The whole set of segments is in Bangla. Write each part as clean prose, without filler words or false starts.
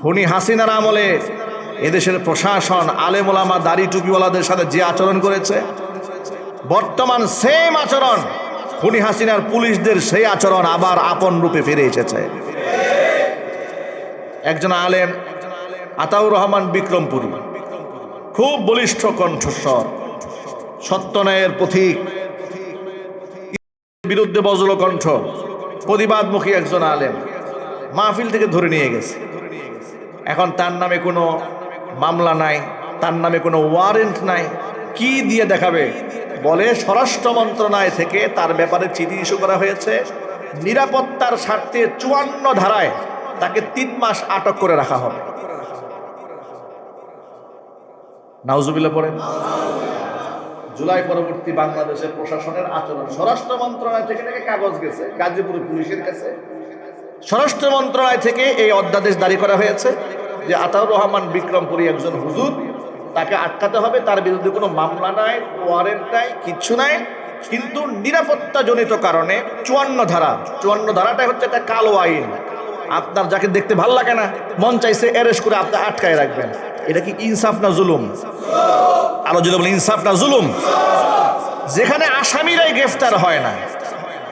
খুনি হাসিনার আমলে এদেশের প্রশাসন আলেম ওলামা দাড়ি টুপিওয়ালাদের সাথে যে আচরণ করেছে, বর্তমান সেম আচরণ খুনি হাসিনার পুলিশদের সেই আচরণ আবার আপন রূপে ফিরে এসেছে। একজন আলেম আতাউর রহমান বিক্রমপুরী, খুব বলিষ্ঠ কণ্ঠস্বর, সত্যন্যায়ের পথিক, বিরুদ্ধে বজ্র কণ্ঠ, প্রতিবাদমুখী একজন আলেম মাহফিল থেকে ধরে নিয়ে গেছে। এখন তার নামে কোনো মামলা নাই, তার নামে কোনো ওয়ারেন্ট নাই, কি দিয়ে দেখাবে? বলে স্বরাষ্ট্র মন্ত্রণালয় থেকে তার ব্যাপারে চিঠি ইস্যু করা হয়েছে, নিরাপত্তার স্বার্থে 54 ধারায় তাকে 3 মাস আটক করে রাখা হবে। নাউজুবিল্লাহ পড়েন। জুলাই পরবর্তী বাংলাদেশের প্রশাসনের আচরণ, স্বরাষ্ট্র মন্ত্রণালয় থেকে নাকি কাগজ গেছে গাজীপুর পুলিশের কাছে, স্বরাষ্ট্র মন্ত্রণালয় থেকে এই অধ্যাদেশ জারি করা হয়েছে যে আতাউর রহমান বিক্রমপুরী একজন হুজুর, তাকে আটকাতে হবে, তার বিরুদ্ধে কোনো মামলা নাই, ওয়ারেন্ট নাই, কিচ্ছু নাই, কিন্তু নিরাপত্তাজনিত কারণে 54 ধারাটাই হচ্ছে একটা কালো আইন। আপনার যাকে দেখতে ভাল লাগে না, মন চাইছে অ্যারেস্ট করে আপনি আটকায় রাখবেন। এটা কি ইনসাফ না জুলুম? আরো যদি বলেন ইনসাফ না জুলুম? যেখানে আসামিরাই গ্রেফতার হয় না,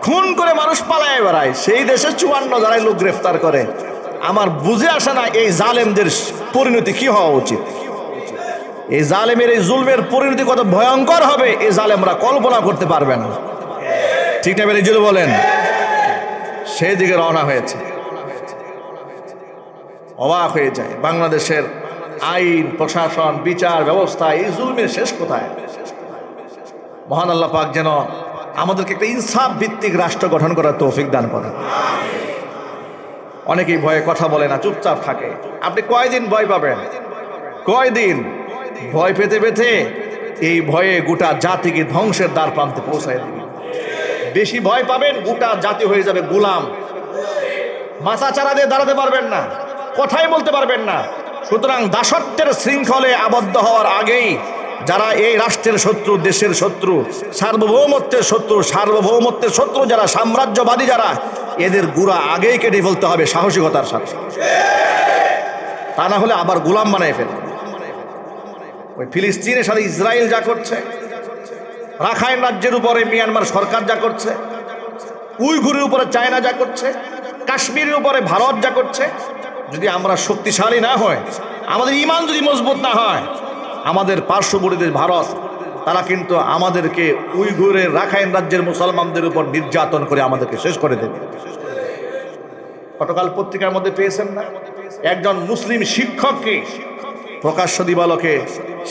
খুন করে মানুষ পালায় বেড়ায়, সেই দেশে 54 ধারায় লোক গ্রেফতার করে। আমার বুঝে আসে না এই জালেমদের পরিণতি কি হওয়া উচিত। এই জালেমের এই জুলমের পরিণতি কত ভয়ঙ্কর হবে এই জালেমরা কল্পনা করতে পারবে না। ঠিক না? বেরিয়ে যদি বলেন সেই দিকে রওনা হয়েছে। অবাক হয়ে যায় বাংলাদেশের আইন, প্রশাসন, বিচার ব্যবস্থা, এই জুলমের শেষ কোথায়? মহান আল্লাহ পাক যেন আমাদেরকে একটা ইনসাফ ভিত্তিক রাষ্ট্র গঠন করার তৌফিক দান করেন। অনেকেই ভয়ে কথা বলে না, চুপচাপ থাকে। আপনি কয়দিন ভয় পাবেন? কয়দিন ভয় পেতে পেতে এই ভয়ে গোটা জাতিকে ধ্বংসের দ্বার প্রান্তে পৌঁছায় দেবে। বেশি ভয় পাবেন, গোটা জাতি হয়ে যাবে গোলাম, মাথা চারা দিয়ে দাঁড়াতে পারবেন না, কথাই বলতে পারবেন না। সুতরাং দাসত্বের শৃঙ্খলে আবদ্ধ হওয়ার আগেই যারা এই রাষ্ট্রের শত্রু, দেশের শত্রু, সার্বভৌমত্বের শত্রু যারা, সাম্রাজ্যবাদী যারা, এদের গুড়া আগেই কেটে ফেলতে হবে সাহসিকতার সাথে। তা না হলে আবার গোলাম বানায় ফেলবে। ওই ফিলিস্তিনের সাথে ইসরায়েল যা করছে, রাখাইন রাজ্যের উপরে মিয়ানমার সরকার যা করছে, উইঘুরের উপরে চায়না যা করছে, কাশ্মীরের উপরে ভারত যা করছে, যদি আমরা শক্তিশালী না হয়, আমাদের ঈমান যদি মজবুত না হয়, আমাদের পার্শ্ববর্তী দেশ ভারত তারা কিন্তু আমাদেরকে উইঘুরের রাখাইন রাজ্যের মুসলমানদের উপর নির্যাতন করে আমাদেরকে শেষ করে দেবে। গতকাল পত্রিকার মধ্যে পেয়েছেন না, একজন মুসলিম শিক্ষককে প্রকাশ্য দিবালোকে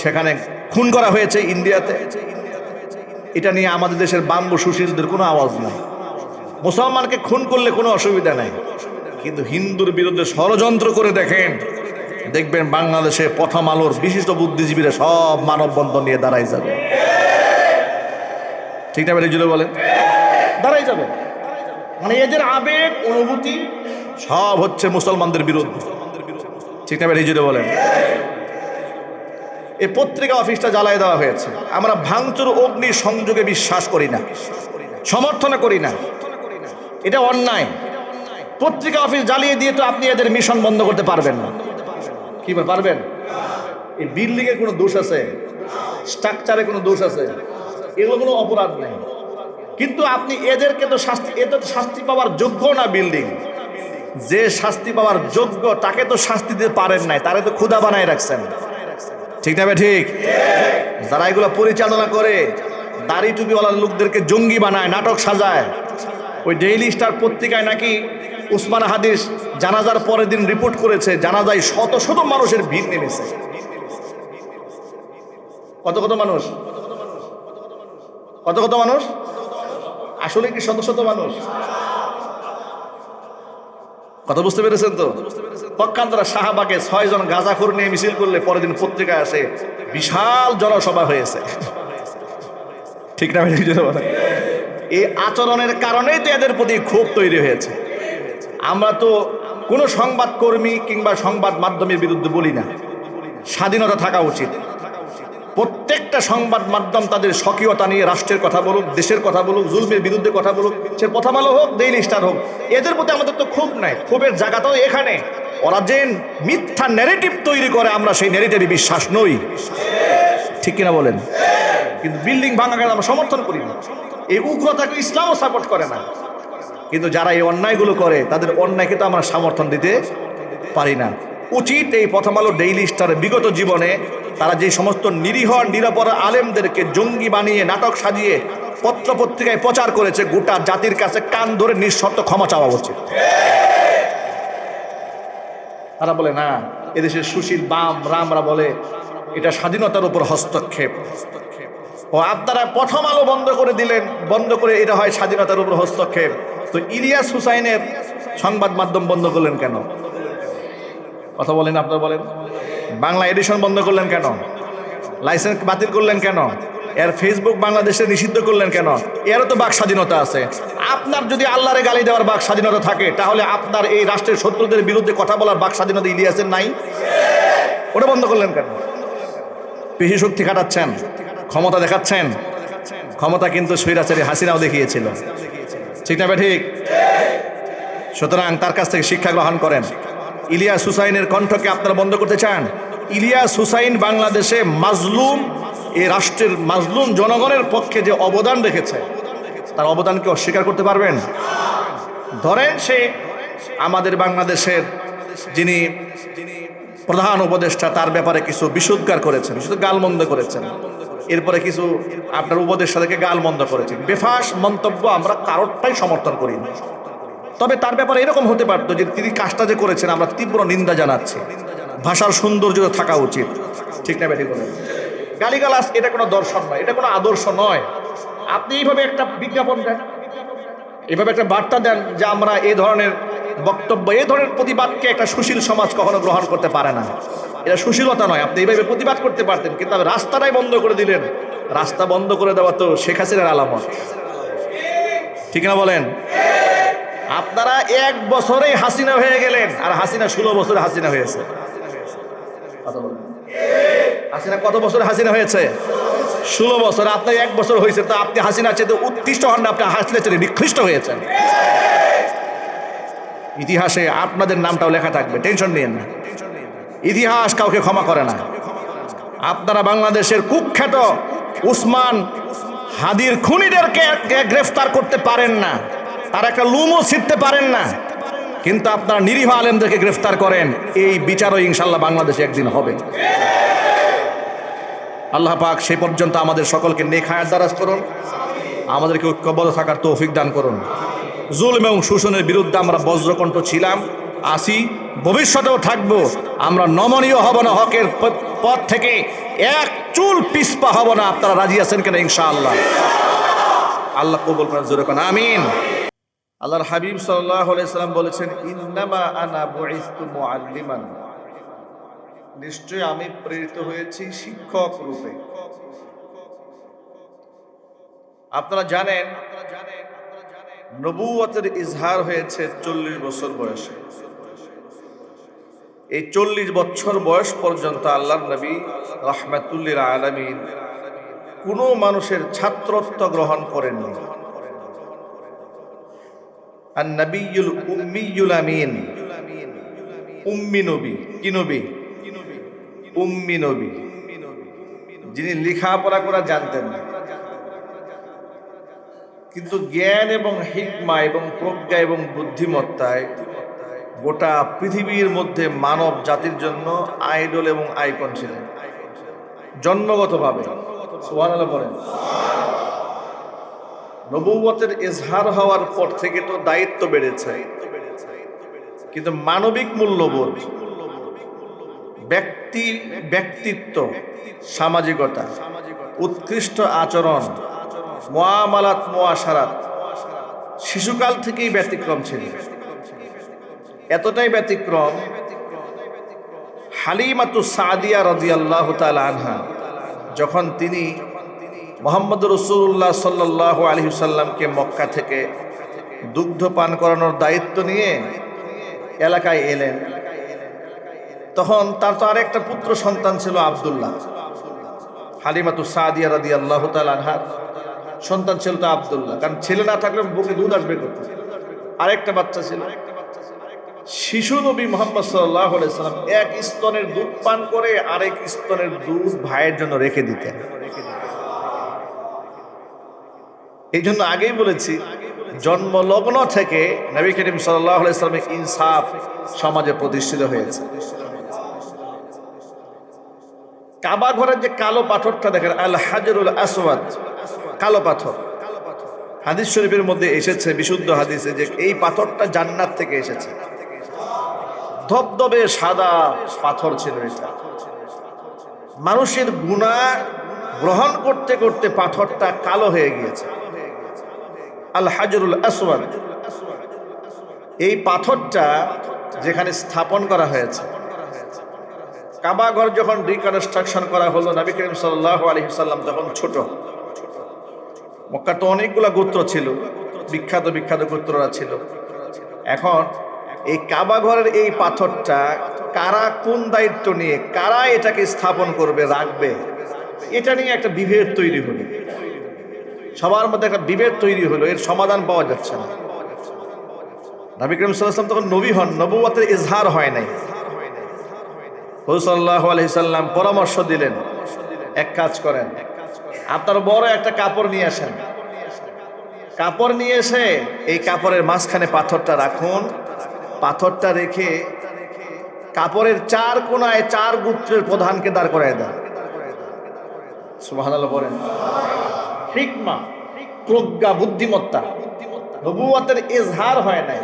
সেখানে খুন করা হয়েছে ইন্ডিয়াতে। এটা নিয়ে আমাদের দেশের বাম্বু সুশীলদের কোনো আওয়াজ নাই। মুসলমানকে খুন করলে কোনো অসুবিধা নাই, কিন্তু হিন্দুর বিরুদ্ধে ষড়যন্ত্র করে দেখবেন বাংলাদেশে প্রথম আলোর বিশিষ্ট বুদ্ধিজীবীরা সব মানববন্ধন নিয়ে দাঁড়াই যাবে। ঠিক না? বেরিয়ে বলেন দাঁড়াই যাবে। মানে এদের আবেগ অনুভূতি সব হচ্ছে মুসলমানদের বিরুদ্ধে। ঠিক না? বেরিয়ে বলেন। এই পত্রিকা অফিসটা জ্বালায় দেওয়া হয়েছে। আমরা ভাঙচুর, অগ্নি সংযোগে বিশ্বাস করি না, সমর্থন করি না, এটা অন্যায়। পত্রিকা অফিস জ্বালিয়ে দিয়ে তো আপনি এদের মিশন বন্ধ করতে পারবেন না। কি পারবেন? এই বিল্ডিং এর কোনো দোষ আছে? স্ট্রাকচারে কোনো দোষ আছে? এগুলো কোনো অপরাধ নেই, কিন্তু আপনি এদেরকে তো শাস্তি পাওয়ার যোগ্য না। বিল্ডিং যে শাস্তি পাওয়ার যোগ্য তাকে তো শাস্তি দিতে পারেন নাই, তারে তো ক্ষুধা বানায় রাখছেন। ঠিক না? ঠিক। যারা এগুলো পরিচালনা করে, দাড়ি টুপিওয়ালা লোকদেরকে জঙ্গি বানায়, নাটক সাজায়। ওই ডেইলি স্টার পত্রিকায় নাকি উসমান হাদিস জানাজার পরের দিন রিপোর্ট করেছে জানাজায় শত শত মানুষের ভিড় নেমেছে। কত মানুষ? কত মানুষ? আসলে কি শত শত মানুষ? কথা বুঝতে পেরেছেন তো? পক্ষান্তরা শাহবাগে 6 জন গাঁজাখোর নিয়ে মিছিল করলে পরের দিন পত্রিকায় আসে বিশাল জনসভা হয়েছে। ঠিক না? এই আচরণের কারণেই তো এদের প্রতি ক্ষোভ তৈরি হয়েছে। আমরা তো কোনো সংবাদকর্মী কিংবা সংবাদ মাধ্যমের বিরুদ্ধে বলি না, স্বাধীনতা থাকা উচিত। প্রত্যেকটা সংবাদ মাধ্যম তাদের স্বকীয়তা নিয়ে রাষ্ট্রের কথা বলুক, দেশের কথা বলুক, জুলমের বিরুদ্ধে কথা বলুক, সে প্রথম আলো হোক, ডেইলি স্টার হোক, এদের প্রতি আমাদের তো ক্ষোভ নাই। ক্ষোভের জায়গাটাও এখানে। ওরা যে মিথ্যা ন্যারেটিভ তৈরি করে আমরা সেই ন্যারেটিভে বিশ্বাস নই, ঠিক কিনা বলেন? কিন্তু বিল্ডিং ভাঙা গেলে আমরা সমর্থন করি না, এই উগ্রতাকে ইসলামও সাপোর্ট করে না। কিন্তু যারা এই অন্যায়গুলো করে তাদের অন্যায়কে তো আমরা সমর্থন দিতে পারি না। উচিত এই প্রথম আলো ডেইলি স্টারের বিগত জীবনে তারা যে সমস্ত নিরীহ নিরাপরাধ আলেমদেরকে জঙ্গি বানিয়ে নাটক সাজিয়ে পত্র পত্রিকায় প্রচার করেছে, গোটা জাতির কাছে কান ধরে নিঃশর্ত ক্ষমা চাওয়া উচিত। তারা বলে না, এদেশের সুশীল বাম রামরা বলে এটা স্বাধীনতার উপর হস্তক্ষেপ। ও আপনারা প্রথম আলো বন্ধ করে দিলেন, বন্ধ করে এটা হয় স্বাধীনতার উপর হস্তক্ষেপ। তো ইলিয়াস হুসাইনের সংবাদ মাধ্যম বন্ধ করলেন কেন? কথা বলেন, আপনারা বলেন। বাংলা এডিশন বন্ধ করলেন কেন? লাইসেন্স বাতিল করলেন কেন? এর ফেসবুক বাংলাদেশে নিষিদ্ধ করলেন কেন? এরও তো বাক স্বাধীনতা আছে। আপনার যদি আল্লাহরে গালি দেওয়ার বাক স্বাধীনতা থাকে, তাহলে আপনার এই রাষ্ট্রের শত্রুদের বিরুদ্ধে কথা বলার বাক স্বাধীনতা ইলিয়াসের নাই? ওটা বন্ধ করলেন কেন? পেশি শক্তি খাটাচ্ছেন, ক্ষমতা দেখাচ্ছেন। ক্ষমতা কিন্তু স্বৈরাচারী হাসিনাও দেখিয়েছিল, ঠিক না ঠিক? সুতরাং তার কাছ থেকে শিক্ষা গ্রহণ করেন। ইলিয়াস হুসাইনের কণ্ঠকে আপনারা বন্ধ করতে চান? ইলিয়াস হুসাইন বাংলাদেশে মাজলুম, এই রাষ্ট্রের মাজলুম জনগণের পক্ষে যে অবদান রেখেছে, তার অবদানকে অস্বীকার করতে পারবেন? ধরেন সে আমাদের বাংলাদেশের যিনি প্রধান উপদেষ্টা, তার ব্যাপারে কিছু বিশুদ্ধার করেছেন, শুধু গালমন্দ করেছেন, এরপরে কিছু আপনার উপদেষ্টাদেরকে গালমন্দ করেছেন। বেফাস মন্তব্য আমরা কারোরটাই সমর্থন করি না। তবে তার ব্যাপারে এরকম হতে পারতো যে তিনি কাজটা যে করেছেন আমরা তীব্র নিন্দা জানাচ্ছি, ভাষার সৌন্দর্য থাকা উচিত, ঠিক না বেঠিক বলেন? গালিগালাজ এটা কোনো দর্শন নয়, এটা কোনো আদর্শ নয়। আপনি এইভাবে একটা বিজ্ঞাপন দেন, এভাবে একটা বার্তা দেন যে আমরা এই ধরনের বক্তব্য, এই ধরনের প্রতিবাদকে একটা সুশীল সমাজ কখনো গ্রহণ করতে পারে না। এটা সুশীলতা নয়। আপনি এইভাবে প্রতিবাদ করতে পারতেন, কিন্তু আপনি রাস্তাটাই বন্ধ করে দিলেন। রাস্তা বন্ধ করে দেওয়া তো শেখ হাসিনার আলামত, ঠিক না বলেন? আপনারা 1 বছরেই হাসিনা হয়ে গেলেন, আর হাসিনা 16 বছরে হাসিনা হয়েছে। হাসিনা কত বছরে হাসিনা হয়েছে? 16 বছর। আপনার 1 বছর হয়েছে, তো আপনি হাসিনার চেয়ে উৎকৃষ্ট হন না, আপনি হাসিনার চেয়ে নিকৃষ্ট হয়েছেন। ইতিহাসে আপনাদের নামটাও লেখা থাকবে, টেনশন নিয়েন না। ইতিহাস কাউকে ক্ষমা করে না। আপনারা বাংলাদেশের কুখ্যাত উসমান হাদির খুনিদেরকে গ্রেফতার করতে পারেন না, তার একটা লুমও ছিঁড়তে পারেন না, কিন্তু আপনারা নিরীহ আলেমদেরকে গ্রেফতার করেন। এই বিচারও ইনশাল্লাহ বাংলাদেশে একদিন হবে। আল্লাহ পাক সেই পর্যন্ত আমাদের সকলকে নেক হায়াত দারাজ করুন, আমাদেরকে ঐক্যবদ্ধ থাকার তৌফিক দান করুন। জুলম এবং শোষণের বিরুদ্ধে আমরা বজ্রকণ্ঠ ছিলাম, আসি, ভবিষ্যতেও থাকবো। আমরা নমনীয় হব না, হকের পথ থেকে এক চুল পিছপা হব না। আপনারা রাজি আছেন কিনা? ইনশাআল্লাহ। আল্লাহ কবুল করেন, জোরে কোন আমিন। আল্লাহর হাবিব সাল্লাল্লাহু আলাইহি সাল্লাম বলেছেন, ইন্নামা আনা বুইসতু মুআল্লিমান, নিশ্চয় আমি প্রেরিত হয়েছি শিক্ষক রূপে। আপনারা জানেন নবুয়তের ইজহার হয়েছে 40 বছর বয়সে। এই 40 বছর বয়স পর্যন্ত আল্লাহর নবী রাহমাতুল লিল আলামিন কোনো মানুষের ছাত্রত্ব গ্রহণ করেননি। আন-নবিয়ুল উম্মিয়ুল আমিন, উম্মি নবী। কি নবী? উম্মি নবী, যিনি লেখাপড়া করা জানতেন না, কিন্তু জ্ঞান এবং হিকমা এবং প্রজ্ঞা এবং বুদ্ধিমত্তায় গোটা পৃথিবীর মধ্যে মানব জাতির জন্য আইডল এবং আইকন ছিলেন জন্মগতভাবে। সুবহানাল্লাহ বলেন। নবুয়তের ইজহার হওয়ার পর থেকে তো দায়িত্ব বেড়েছে, কিন্তু মানবিক মূল্যবোধ, ব্যক্তিত্ব, সামাজিকতা, উৎকৃষ্ট আচরণ, মুআমালাত, মুআশারাত শিশুকাল থেকেই ব্যতিক্রম ছিল। এতটাই ব্যতিক্রম, হালিমাতু সাদিয়া রাদিয়াল্লাহু তাআলা আনহা যখন তিনি মুহাম্মদ রাসূলুল্লাহ সাল্লাল্লাহু আলাইহি ওয়াসাল্লামকে মক্কা থেকে দুগ্ধ পান করানোর দায়িত্ব নিয়ে এলাকায় এলেন, তখন তার তো আরেকটা পুত্র সন্তান ছিল আব্দুল্লাহ। হালিমাতু সাদিয়া রাদিয়াল্লাহু তাআলা আনহা সন্তান ছিল তো আব্দুল্লাহ, কারণ ছেলে না থাকলে বুকে দুধ আসবে করতে। আরেকটা বাচ্চা ছিল, শিশু নবী মুহাম্মদ সাল্লাল্লাহু আলাইহি সাল্লাম এক স্তনের দুধ পান করে আরেক স্তনের দুধ ভাইয়ের জন্য রেখে দিতেন। এই জন্য আগেই বলেছি, জন্মলগ্ন থেকে নবী করিম সাল্লাল্লাহু আলাইহি সাল্লামের ইনসাফ সমাজে প্রতিষ্ঠিত হয়েছে। কাবা ঘরের যে কালো পাথরটা দেখেন, আল হাজরুল আসওয়াদ, কালো পাথর, হাদিস শরীফের মধ্যে এসেছে, বিশুদ্ধ হাদিসে, যে এই পাথরটা জান্নাত থেকে এসেছে। ধবধবে সাদা পাথর ছিল এটা। মানুষের গুনাহ গ্রহণ করতে করতে পাথরটা কালো হয়ে গিয়েছে। আল হাজরুল আসওয়াদ, এই পাথরটা যেখানে স্থাপন করা হয়েছে, কাবা ঘর যখন রিকনস্ট্রাকশন করা হলো, নবী করিম সাল্লাল্লাহু আলাইহি ওয়াসাল্লাম তখন ছোট। মক্কা তো অনেকগুলা গোত্র ছিল, বিখ্যাত বিখ্যাত গোত্ররা ছিল। এখন এই কাবা ঘরের এই পাথরটা কারা, কোন দায়িত্ব নিয়ে কারা এটাকে স্থাপন করবে, রাখবে, এটা নিয়ে একটা বিভেদ তৈরি হলো। সবার মধ্যে একটা বিভেদ তৈরি হলো, এর সমাধান পাওয়া যাচ্ছে না। নবী করিম সাল্লাল্লাহু আলাইহি ওয়াসাল্লাম তখন নবী হন, নবুয়তের ইজহার হয় নাই। রাসূল সাল্লাল্লাহু আলাইহি সাল্লাম পরামর্শ দিলেন, এক কাজ করেন, আপনার বড় একটা কাপড় নিয়ে আসেন, কাপড় নিয়ে এসে এই কাপড়ের মাঝখানে পাথরটা রাখুন। পাথরটা রেখে কাপড়ের চার কোনায় চার গোত্রের প্রধানকে দাঁড় করায় দেন। সুবহানাল্লাহ বলেন। হিকমা, প্রজ্ঞা, বুদ্ধিমত্তা। নবুয়তের ইজহার হয় নাই।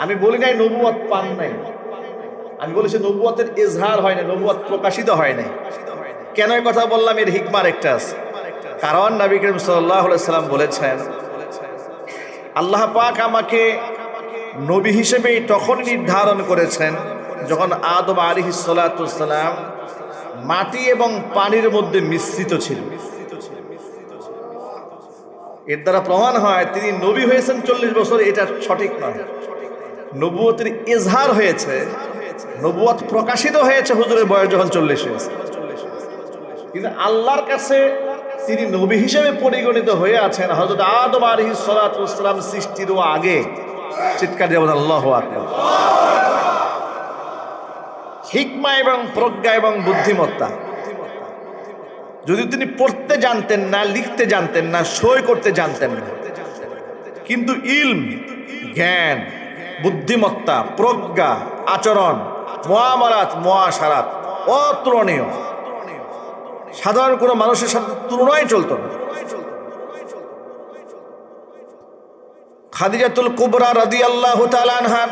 আমি বলি নাই নবুয়ত পান নাই, আমি বলেছি নবুয়তের ইজহার হয় না, নবুয়ত প্রকাশিত হয় নাই। কেন এই কথা বললাম? এর হিকমার একটা আছে। কারণ নবী করিম সাল্লাল্লাহু আলাইহি সাল্লাম বলেছেন, আল্লাহ পাক আমাকে নবী হিসেবে তখন নির্ধারণ করেছেন যখন আদম আলাইহিস সালাতু ওয়াস সালাম মাটি এবং পানির মধ্যে মিশ্রিত ছিল। এর দ্বারা প্রমাণ হয় তিনি নবী হয়েছেন 40 বছর, এটা সঠিক নয়। নবুয়তের ইজহার হয়েছে, নবুয়ত প্রকাশিত হয়েছে হুজুরের বয়স যখন 40 হয়েছে। কিন্তু আল্লাহর কাছে তিনি নবী হিসেবে পরিগণিত হয়ে আছেন হযরত আদম আলাইহিস সালাতু ওয়াস সালাম সৃষ্টিরও আগে। চিৎকার দিয়ে বলেন আল্লাহু আকবার। হিকমা এবং প্রজ্ঞা এবং বুদ্ধিমত্তা, যদি তিনি পড়তে জানতেন না, লিখতে জানতেন না, সই করতে জানতেন না, কিন্তু ইলম, জ্ঞান, বুদ্ধিমত্তা, প্রজ্ঞা, আচরণ, মুআমালাত, মুআশারাত অতুলনীয়, সাধারণ কোনো মানুষের সাথে তুলনায় চলত না। খাদিজাতুল কুবরা রাদিয়াল্লাহু তাআলা আনহা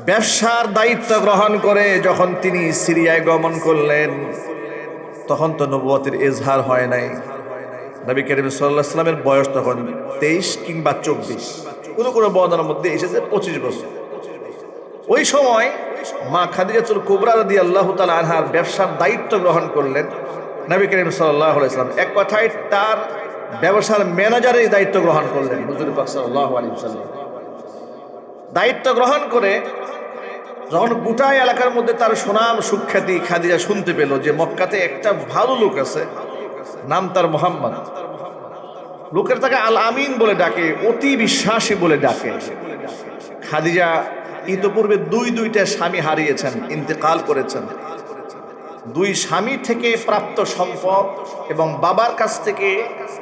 ব্যবসার দায়িত্ব গ্রহণ করে যখন তিনি সিরিয়ায় গমন করলেন, তখন তো নবুয়তের ইজহার হয় নাই। নবী করিম সাল্লাল্লাহু আলাইহি ওয়াসাল্লামের বয়স তখন 23 কিংবা 24, কোনো কোনো বর্ণনার মধ্যে এসেছে 25 বছর। ওই সময় মা খাদিজাতুল কুবরা রাদিয়াল্লাহু তাআলা আনহার ব্যবসার দায়িত্ব গ্রহণ করলেন নবী করিম সাল্লাল্লাহু আলাইহি ওয়াসাল্লাম। এক কথায় তার ব্যবসার ম্যানেজারের দায়িত্ব গ্রহণ করলেন হুজুর পাক সাল্লাল্লাহু আলাইহি ওয়াসাল্লাম। দায়িত্ব গ্রহণ করে যখন গোটা এলাকার মধ্যে তার সুনাম সুখ্যাতি খাদিজা শুনতে পেল যে মক্কাতে একটা ভালো লোক আছে, নাম তার মুহাম্মদ, লোকের তাকে আল আমিন বলে ডাকে, অতি বিশ্বাসী বলে ডাকে। খাদিজা ইতোপূর্বে দুইটা স্বামী হারিয়েছেন, ইন্তেকাল করেছেন। দুই স্বামী থেকে প্রাপ্ত সম্পদ এবং বাবার কাছ থেকে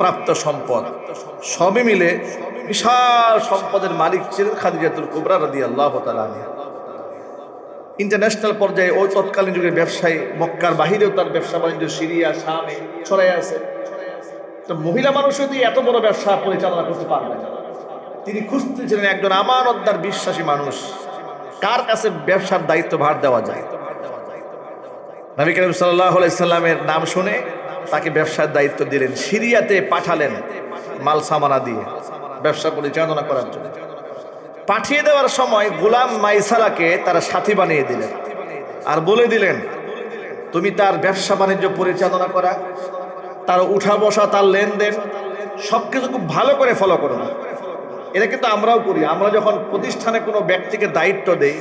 প্রাপ্ত সম্পদ সবই মিলে বিশাল সম্পদের মালিক ছিলেন খাদিজাতুল কুবরা রাদিয়াল্লাহু তাআলা আনহা। ইন্টারন্যাশনাল পর্যায়ে ওই তৎকালীন যুগের ব্যবসায়ী, মক্কার বাহিরেও তার ব্যবসা বাণিজ্য সিরিয়া, শামে ছড়াই আছে। তো মহিলা মানুষ যদি এত বড় ব্যবসা পরিচালনা করতে পারবে না, তিনি খুঁজতেছিলেন একজন আমানতদার বিশ্বাসী মানুষ, কার কাছে ব্যবসার দায়িত্ব ভার দেওয়া যায়। নবী করিম সাল্লাল্লাহু আলাইহি সাল্লামের নাম শুনে তাকে ব্যবসার দায়িত্ব দিলেন, সিরিয়াতে পাঠালেন মাল সামানা দিয়ে ব্যবসা পরিচালনা করার জন্য। পাঠিয়ে দেওয়ার সময় গোলাম মাইসালাকে তারা সাথী বানিয়ে দিলেন আর বলে দিলেন, তুমি তার ব্যবসা বাণিজ্য পরিচালনা করা, তার উঠা বসা, তার লেনদেন সবকিছু খুব ভালো করে ফলো করো না। এটা কিন্তু আমরাও করি। আমরা যখন প্রতিষ্ঠানে কোনো ব্যক্তিকে দায়িত্ব দেই,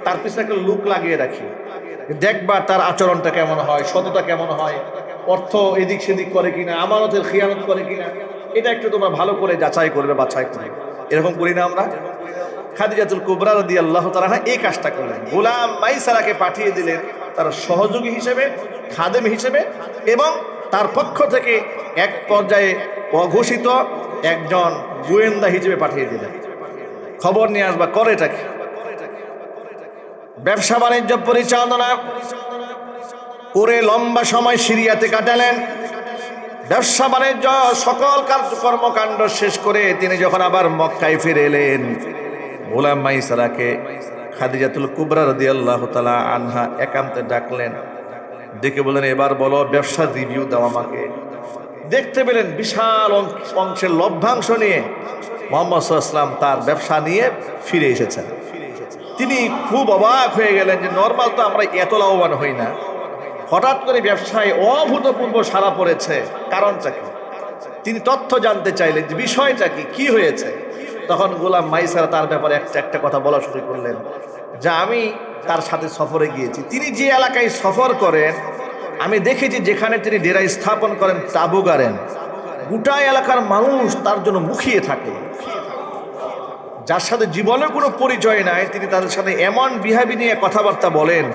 তার পিছনে একটা লুক লাগিয়ে রাখি, দেখবা তার আচরণটা কেমন হয়, সততা কেমন হয়, অর্থ এদিক সেদিক করে কিনা, আমানতের খিয়ানত করে কিনা, এটা একটু তোমরা ভালো করে যাচাই করবে, বাছাই করবে। এরকম করি না আমরা? খাদিজাতুল কুবরা রাদিয়াল্লাহু তাআলা আনহা এই কাজটা করলেন, গোলাম মাইসারাকে পাঠিয়ে দিলেন তার সহযোগী হিসেবে, খাদেম হিসেবে, এবং তার পক্ষ থেকে এক পর্যায়ে অঘোষিত একজন গোয়েন্দা হিসেবে পাঠিয়ে দিলেন, খবর নিয়ে আসবা করেটা কি। ব্যবসা বাণিজ্য পরিচালনা করে লম্বা সময় সিরিয়াতে কাটালেন। ব্যবসা বাণিজ্য সকল কর্মকাণ্ড শেষ করে তিনি যখন আবার মক্কায় ফিরে এলেন, গোলাম মাইসারাকে খাদিজাতুল কুবরা রাদিয়াল্লাহু তাআলা আনহা একান্তে ডাকলেন, ডেকে বলেন, এবার বলো ব্যবসার রিভিউ দাও আমাকে। দেখতে পেলেন বিশাল অংশের লভ্যাংশ নিয়ে মুহাম্মদ সাল্লাল্লাহু আলাইহি ওয়াসাল্লাম তার ব্যবসা নিয়ে ফিরে এসেছেন। তিনি খুব অবাক হয়ে গেলেন যে নর্মাল তো আমরা এত লাভবান হই না, হঠাৎ করে ব্যবসায় অভূতপূর্ব সাড়া পড়েছে, কারণটা কি? তিনি তথ্য জানতে চাইলেন যে বিষয়টা কি, কি হয়েছে। তখন গোলাম মাইসারা তার ব্যাপারে একটা কথা বলা শুরু করলেন, যে আমি তার সাথে সফরে গিয়েছি। তিনি যে এলাকায় সফর করেন আমি দেখেছি, যেখানে তিনি ডেরা স্থাপন করেন, তাঁবু গাড়েন, গোটা এলাকার মানুষ তার জন্য মুখিয়ে থাকে। যার সাথে জীবনে কোনো পরিচয় নাই, তিনি তাদের সাথে এমন বিহেভি নিয়ে কথাবার্তা বলেন,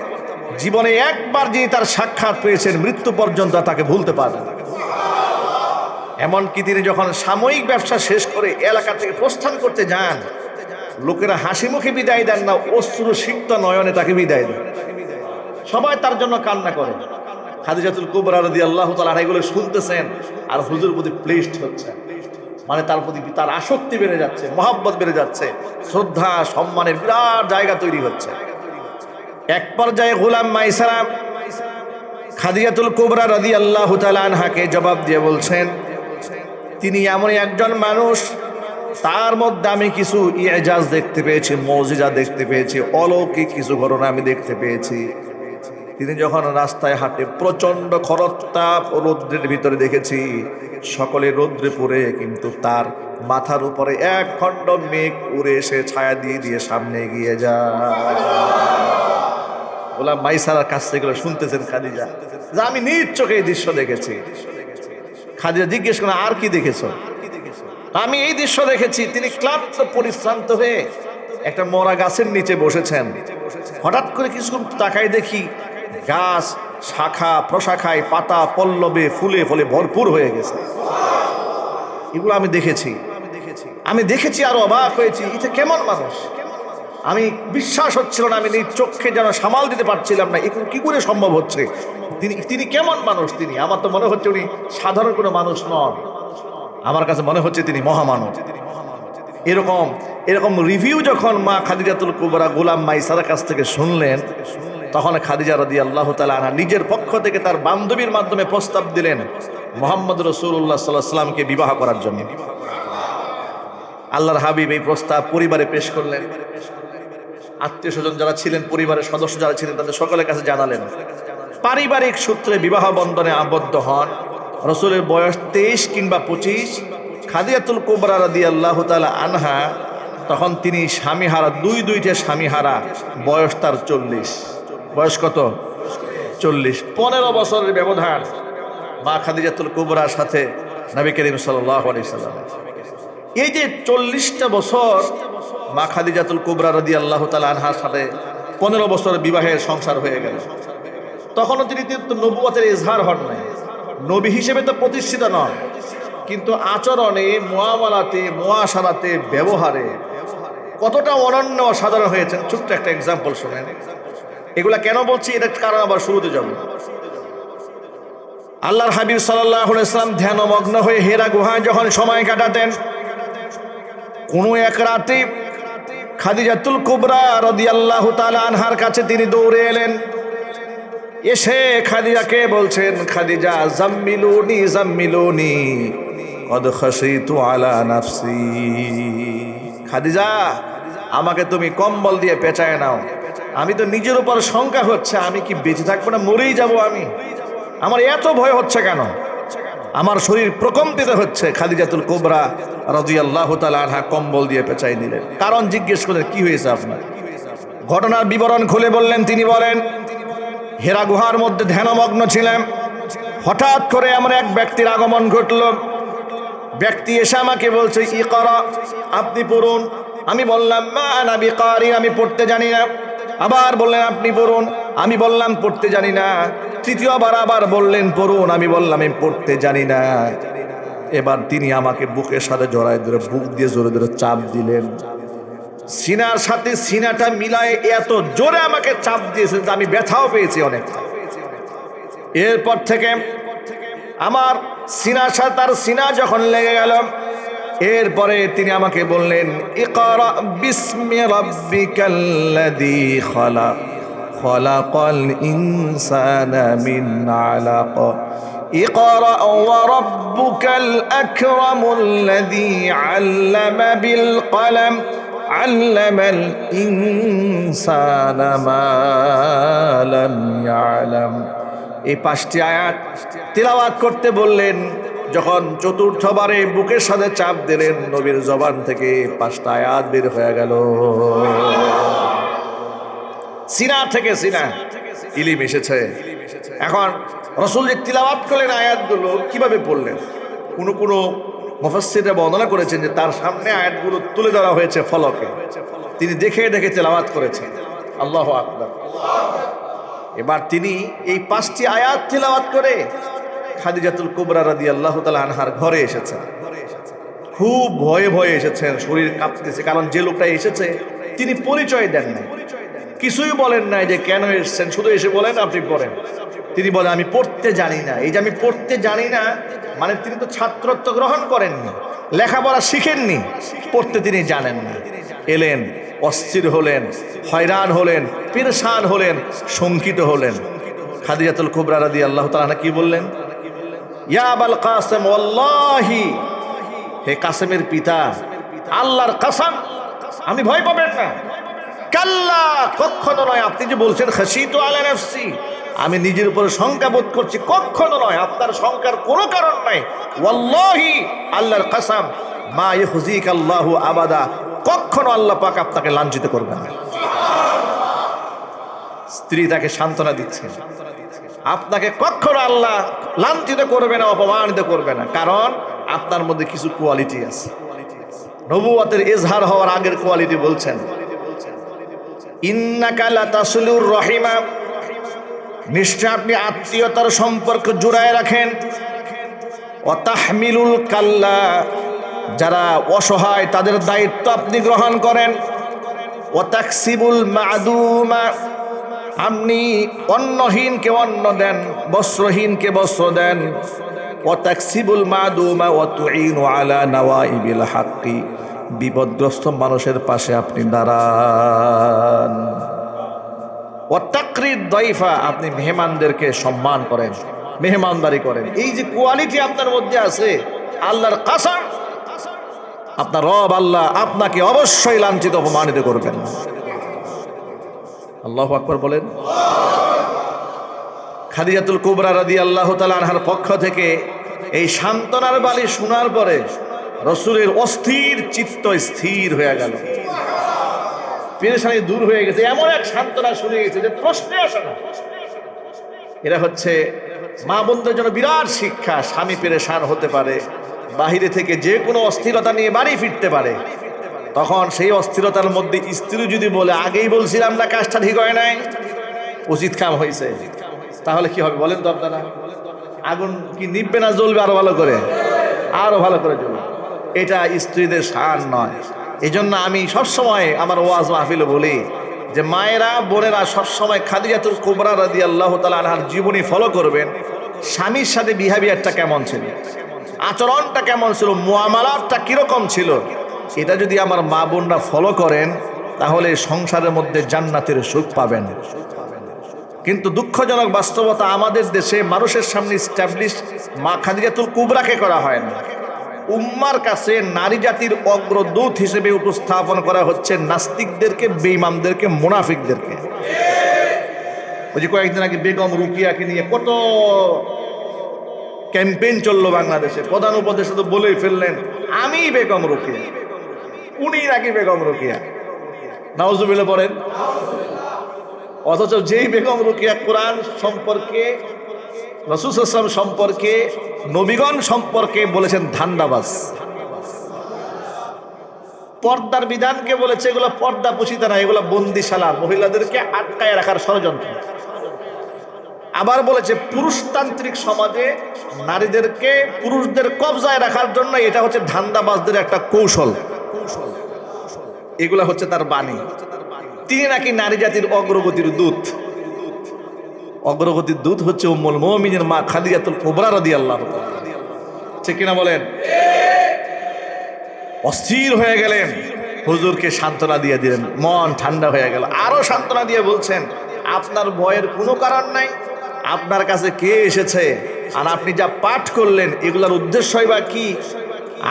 জীবনে একবার যিনি তার সাক্ষাৎ পেয়েছেন মৃত্যু পর্যন্ত তাকে ভুলতে পারেন। এমনকি তিনি যখন সাময়িক ব্যবসা শেষ করে এলাকা থেকে প্রস্থান করতে যান, লোকেরা হাসি মুখে বিদায় দেন না, অশ্রু সিক্ত নয়নে তাকে বিদায় দেন। সবাই তার জন্য কান্না করে। খাদিজাতুল কুবরা রাদিয়াল্লাহু তাআলা এগুলো শুনতেছেন আর হুজুর প্রতি প্লেসড হচ্ছে, মানে তার প্রতি তার আসক্তি বেড়ে যাচ্ছে, মহব্বত বেড়ে যাচ্ছে, শ্রদ্ধা সম্মানের বিরাট জায়গা তৈরি হচ্ছে। এক পর্যায়ে গোলাম মাইসারা খাদিজাতুল কুবরা রাদিয়াল্লাহু তাআলা আনহাকে জবাব দিয়ে বলছেন, তিনি এমন একজন মানুষ, তার মধ্যে আমি কিছু ইজাজ দেখতে পেয়েছি, মুজিজা দেখতে পেয়েছি, অলৌকিক কিছু ঘটনা আমি দেখতে পেয়েছি। তিনি যখন রাস্তায় হাঁটে প্রচন্ড খরতাপ রৌদ্রের ভিতরে দেখেছি, সকলে রৌদ্রে পড়ে, কিন্তু তার মাথার উপরে এক খণ্ড মেঘ উড়ে এসে ছায়া দিয়ে দিয়ে সামনে এগিয়ে যায়। গোলাম মাইসারার কাছ থেকে শুনতেছেন খাদিজা, যে আমি নিজ চোখে এই দৃশ্য দেখেছি। খাদিজা জিজ্ঞেস করেন, আর কি দেখেছ? আমি এই দৃশ্য দেখেছি, তিনি ক্লান্ত পরিশ্রান্ত হয়ে একটা মরা গাছের নিচে বসেছেন। হঠাৎ করে কিছুক্ষণ তাকায় দেখি গাছ শাখা প্রশাখায় পাতা পল্লবে ফুলে ফলে ভরপুর হয়ে গেছে। এগুলো আমি দেখেছি আরো অবাক হয়েছি, এটা কেমন মানুষ? আমি বিশ্বাস হচ্ছিল না, আমি নিজ চোখে যেন সামাল দিতে পারছিলাম না, এগুলো কি করে সম্ভব হচ্ছে? তিনি কেমন মানুষ? তিনি, আমার তো মনে হচ্ছে উনি সাধারণ কোনো মানুষ নন, আমার কাছে মনে হচ্ছে তিনি মহামানব। এরকম রিভিউ যখন মা খাদিজাতুল কুবরা গোলাম মাইসারার কাছ থেকে শুনলেন, তখন খাদিজা রাদিয়াল্লাহু তাআলা আনহা নিজের পক্ষ থেকে তার বান্ধবীর মাধ্যমে প্রস্তাব দিলেন মুহাম্মদ রাসূলুল্লাহ সাল্লাল্লাহু আলাইহি ওয়াসাল্লামকে বিবাহ করার জন্য। আল্লাহর হাবিব এই প্রস্তাব পরিবারে পেশ করলেন। আত্মীয় স্বজন যারা ছিলেন, পরিবারের সদস্য যারা ছিলেন, তাদের সকলের কাছে জানালেন। পারিবারিক সূত্রে বিবাহ বন্ধনে আবদ্ধ হন। রাসূলের বয়স 23 কিংবা 25। খাদিজাতুল কুবরা রাদিয়াল্লাহু তাআলা আনহা তখন তিনি স্বামীহারা, দুইটা স্বামীহারা, বয়স তার 40। বয়স কত? 40। 15 বছরের ব্যবধান মা খাদিজাতুল কুবরার সাথে নবী করিম সাল্লাল্লাহু আলাইহি সাল্লাম। এই যে 40টা বছর মা খাদিজাতুল কুবরা রাদিয়াল্লাহু তাআলা আনহার সাথে 15 বছর বিবাহের সংসার হয়ে গেল। তখনও তিনি তো নবুয়তের ইজহার হন নাই, নবী হিসেবে তো প্রতিষ্ঠিত নন, কিন্তু আচরণে, মুআমালাতে, মুআশারাতে, ব্যবহারে কতটা অনন্য সাধারণ হয়েছেন। ছোট্ট একটা এক্সাম্পল শুনেন। এগুলা কেন বলছি, এটার কারণ আবার শুরুতে যাব। আল্লাহর হাবিব সাল্লাল্লাহু আলাইহি ওয়াসাল্লাম ধ্যানমগ্ন হয়ে হেরা গুহায় যখন সময় কাটাতেন, কোনো এক রাতে খাদিজাতুল কুবরা রাদিয়াল্লাহু তাআলা আনহার কাছে তিনি দৌড়ে এলেন। এসে খাদিজাকে বলছেন, খাদিজা জাম্মিলুনি কদ খাশিতু আলা নাফসি। খাদিজা, আমাকে তুমি কম্বল দিয়ে পেঁচায় নাও, আমি তো নিজের উপর শঙ্কা হচ্ছে, আমি কি বেঁচে থাকবো না মরেই যাব আমি? আমার এত ভয় হচ্ছে কেন? আমার শরীর প্রকম্পিত হচ্ছে। খাদিজাতুল কুবরা রাদিয়াল্লাহু তাআলা আনহা কম্বল দিয়ে পেঁচাই দিলেন। কারণ জিজ্ঞেস করলেন, কি হয়েছে আপনার? ঘটনার বিবরণ খুলে বললেন। তিনি বলেন, হেরা গুহার মধ্যে ধ্যানমগ্ন ছিলাম, হঠাৎ করে আমার এক ব্যক্তির আগমন ঘটল। ব্যক্তি এসে আমাকে বলছে, ইকরা, আপনি পড়ুন। আমি বললাম মা আনা বিকারি, আমি পড়তে জানি না। আবার বললেন আপনি পড়ুন, আমি বললাম পড়তে জানি না। তৃতীয়বার আবার বললেন পড়ুন, আমি বললাম আমি পড়তে জানি না। এবার তিনি আমাকে বুকের সাথে জড়ায় ধরে বুক দিয়ে জোরে জোরে চাপ দিলেন। সিনার সাথে সিনাটা মিলায়ে এত জোরে আমাকে চাপ দিয়েছেন যে আমি ব্যথাও পেয়েছি অনেক। এরপর থেকে আমার সিনার সাথে তার সিনা যখন লেগে গেল, এরপরে তিনি আমাকে বললেন ইকরা বিসমি রাব্বিকাল্লাযী খালাক খালাকাল ইনসানা মিন আলাক ইকরা ওয়া রাব্বুকাল আকরামুল্লাযী আল্লামা বিল কলম আল্লামাল ইনসানা মা লাম ইয়ালাম। এই 5টি আয়াত তিলাওয়াত করতে বললেন। যখন চতুর্থবারে বুকের সাথে চাপ দিলেন, নবীর জবান থেকে 5টা আয়াত বের হয়ে গেল। সিনা থেকে সিনা ইলিম এসেছে। এখন রাসূল যে তিলাওয়াত করলেন আয়াতগুলো কিভাবে পড়লেন, কোন মুফাসসিররা বর্ণনা করেছেন যে তার সামনে আয়াতগুলো তুলে ধরা হয়েছে ফলকে, তিনি দেখে দেখে তিলাওয়াত করেছেন। আল্লাহু আকবার। এবার তিনি এই 5টি আয়াত তিলাওয়াত করে খাদিজাতুল কুবরা রাদিয়াল্লাহু তাআলা আনহার ঘরে এসেছেন। খুব ভয়ে ভয়ে এসেছেন, শরীর কাঁপতেছে, কারণ যে লোকটা এসেছে তিনি পরিচয় দেন নাই, কিছুই বলেন নাই যে কেন এসেছেন, শুধু এসে বলেন আপনি পড়েন। তিনি বলেন আমি পড়তে জানি না। এই যে আমি পড়তে জানি না মানে তিনি তো ছাত্রত্ব গ্রহণ করেননি, লেখাপড়া শিখেননি, পড়তে তিনি জানেন না। এলেন, অস্থির হলেন, হয়রান হলেন, পেরেশান হলেন, শঙ্কিত হলেন। খাদিজাতুল কুবরা রাদিয়াল্লাহু তাআলা কি বললেন? ইয়া আবাল কাসেম ওয়াল্লাহি, হে কাসেমের পিতা, আল্লাহর কসম আমি ভয় পাবেন না। কাল্লা, কখনো নয়। আপনি যে বলছেন খাশিতু আলা নাফসি, আমি নিজের উপরে শঙ্কা বোধ করছি, কখনো নয়, আপনার শঙ্কার কোনো কারণ নাই। ওয়াল্লাহি, আল্লাহর কসম, মা ইখজিকাল্লাহু আবাদা, কখনো আল্লাহ পাক আপনাকে লাঞ্ছিত করবে না। স্ত্রী তাকে সান্ত্বনা দিচ্ছে, আপনাকে কখনো আল্লাহ লাঞ্ছিত করবে না, অপমানিত করবে না, কারণ আপনার মধ্যে কিছু কোয়ালিটি আছে। নবুয়তের ইজহার হওয়ার আগের কোয়ালিটি বলছেন, ইন্নাকা লাতাসিলুর রহিমা, নিশ্চয় আপনি আত্মীয়তার সম্পর্ক জুড়ায় রাখেন। ওয়া তাহমিলুল কাল্লা, যারা অসহায় তাদের দায়িত্ব আপনি গ্রহণ করেন। ওয়া তাকসিবুল মাদুমা, আপনি অন্নহীনকে অন্ন দেন, বস্ত্রহীনকে বস্ত্র দেন। ওয়া তাকসিবুল মাদুমা ওয়া তুঈনু আলা নাওয়াইবিল হাক্কি, বিপদগ্রস্ত মানুষের পাশে আপনি দাঁড়ান। ওয়া তাকরিদ দাইফা, আপনি মেহমানদেরকে সম্মান করেন, মেহমানদারি করেন। এই যে কোয়ালিটি আপনার মধ্যে আছে, আল্লাহর কসম আপনার রব আল্লাহ আপনাকে অবশ্যই লাঞ্ছিত অপমানিত করবেন। আল্লাহু আকবার বলেন। খাদিজাতুল কুবরা রাদিয়াল্লাহু তাআলা আনহার পক্ষ থেকে এই সান্ত্বনার বাণী শোনার পরে রাসূলের অস্থির চিত্ত স্থির হয়ে গেল, পেরেশানি দূর হয়ে গেছে। এমন এক সান্ত্বনা শুনে গেছে যে প্রশ্নে আসে না। এরা হচ্ছে মা বোনদের জন্য বিরাট শিক্ষা। স্বামী পেরেশান হতে পারে, বাহিরে থেকে যে কোনো অস্থিরতা নিয়ে বাড়ি ফিরতে পারে, তখন সেই অস্থিরতার মধ্যে স্ত্রী যদি বলে আগেই বলছিলাম না কাজটা ঠিক হয় নাই, উচিত কাম হয়েছে, তাহলে কি হবে বলেন তো আপনারা? আগুন কি নিববে না জ্বলবে আরো ভালো করে? আরো ভালো করে জ্বলবে। এটা স্ত্রীদের শান নয়। এই জন্য আমি সবসময় আমার ওয়াজ মাহফিলে বলি যে মায়েরা বোনেরা সবসময় খাদিজাতুল কুবরা রাদিয়াল্লাহু তাআলা আনহার জীবনী ফলো করবেন। স্বামীর সাথে বিহেভিয়ারটা কেমন ছিল, আচরণটা কেমন ছিল, মুআমালাতটা কিরকম ছিল, এটা যদি আমার মা বোনরা ফলো করেন তাহলে সংসারের মধ্যে জান্নাতের সুখ পাবেন। কিন্তু দুঃখজনক বাস্তবতা, আমাদের দেশে মানুষের সামনে স্ট্যাবলিশ মা খাদিজাতুল কুবরাকে করা হয় না। উম্মার কাছে নারী জাতির অগ্রদূত হিসেবে উপস্থাপন করা হচ্ছে নাস্তিকদেরকে, বেঈমানদেরকে, মুনাফিকদেরকে। ওই যে কয়েকদিন আগে বেগম রুকিয়াকে নিয়ে কত ক্যাম্পেইন চললো বাংলাদেশে, প্রধান উপদেষ্টা তো বলেই ফেললেন আমি বেগম রুকিয়া, উনি নাকি বেগম রুকিয়া। নাউজুবিল্লাহ পড়েন। অথচ যেই বেগম রুকিয়া কোরআন সম্পর্কে, রাসূল সাল্লাল্লাহু আলাইহি ওয়াসাল্লাম সম্পর্কে, নবীগণ সম্পর্কে বলেছেন ধান্দাবাজ, পর্দার বিধানকে বলেছে এগুলো পর্দা পুষিতে না, এগুলো বন্দিশালা, মহিলাদেরকে আটকায় রাখার ষড়যন্ত্র। আবার বলেছে পুরুষতান্ত্রিক সমাজে নারীদেরকে পুরুষদের কবজায় রাখার জন্য এটা হচ্ছে ধান্দাবাজদের একটা কৌশল। এগুলা হচ্ছে তার বাণী। তিনি নাকি নারী জাতির অগ্রগতির দূত। অগ্রগতির দূত হচ্ছে উম্মুল মুমিনিন মা খাদিজাতুল কুবরা রাদিয়াল্লাহু তাআলা। ঠিক কিনা বলেন? অস্থির হয়ে গেলেন, হুজুরকে সান্ত্বনা দিয়ে দিলেন, মন ঠান্ডা হয়ে গেল। আরো সান্ত্বনা দিয়ে বলছেন, আপনার ভয়ের কোনো কারণ নাই, আপনার কাছে কে এসেছে আর আপনি যা পাঠ করলেন এগুলোর উদ্দেশ্যই বা কি?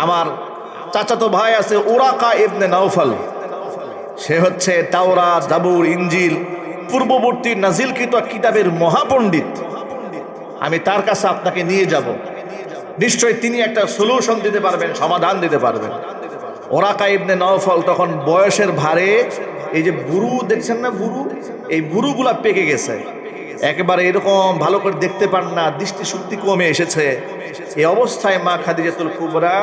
আমার চাচাতো ভাই আছে উরাকা ইবনে নাওফাল, সে হচ্ছে তাওরাত, জাবুর, ইনজিল পূর্ববর্তী নাজিলকৃত কিতাবের মহাপণ্ডিত। আমি তার কাছে আপনাকে নিয়ে যাব, নিশ্চয়ই তিনি একটা সলিউশন দিতে পারবেন, সমাধান দিতে পারবেন। ওরাকা ইবনে নাওফাল তখন বয়সের ভারে, এই যে বুরু দেখছেন না, বুরু, এই বুরুগুলা পেকে গেছে, একেবারে এরকম ভালো করে দেখতে পান না, দৃষ্টিশক্তি কমে এসেছে। এই অবস্থায় মা খাদিজাতুল কুবরা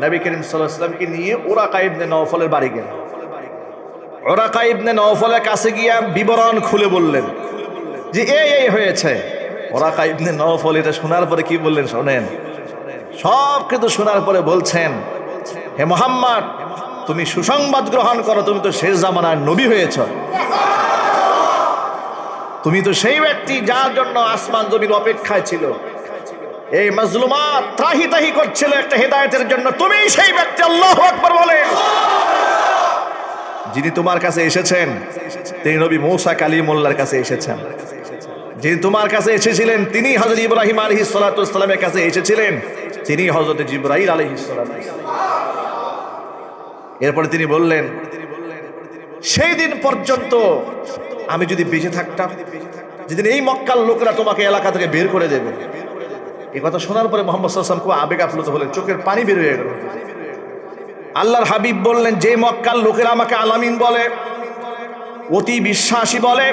নবী করিম সাল্লাল্লাহু আলাইহি ওয়াসাল্লামকে নিয়ে ওরাকা ইবনে নাওফালের বাড়ি গেলেন। ওরাকা ইবনে নাওফালের কাছে গিয়া বিবরণ খুলে বললেন যে এই হয়েছে। ওরাকা ইবনে নাওফাল এটা শোনার পরে কি বললেন শোনেন। সব কিছু শোনার পরে বলছেন, হে মুহাম্মদ, তুমি সুসংবাদ গ্রহণ করো, তুমি তো শেষ জামানার নবী হয়েছ। তুমি তো সেই ব্যক্তি যার জন্য আসমান জমির অপেক্ষায় ছিল, এই মাজলুমা ত্রাহি তাহি করছিল একটা হেদায়েতের জন্য, তুমি সেই ব্যক্তি। আল্লাহু আকবার বলেন। যিনি তোমার কাছে এসেছেন তিনি নবী মূসা কালিমুল্লাহর কাছে এসেছেন। যিনি তোমার কাছে এসেছিলেন তিনি হযরত ইব্রাহিম আলাইহিস সালাতু ওয়াস সালামের কাছে এসেছিলেন, তিনি হযরত জিবরাইল আলাইহিস সালাতু ওয়াস সালাম। এরপরে তিনি বললেন, সেই দিন পর্যন্ত আমি যদি বেঁচে থাকতাম, যেদিন এই মক্কার লোকেরা তোমাকে এলাকা থেকে বের করে দেবে। এই কথা শোনার পরে মুহাম্মদ সাল্লাল্লাহু আলাইহি ওয়াসাল্লাম খুব আবেগ আপ্লুত হলেন, চোখের পানি বের হয়ে গেল। আল্লাহর হাবিব বললেন, যে মক্কার লোকেরা আমাকে আলামিন বলে, অতি বিশ্বাসী বলে,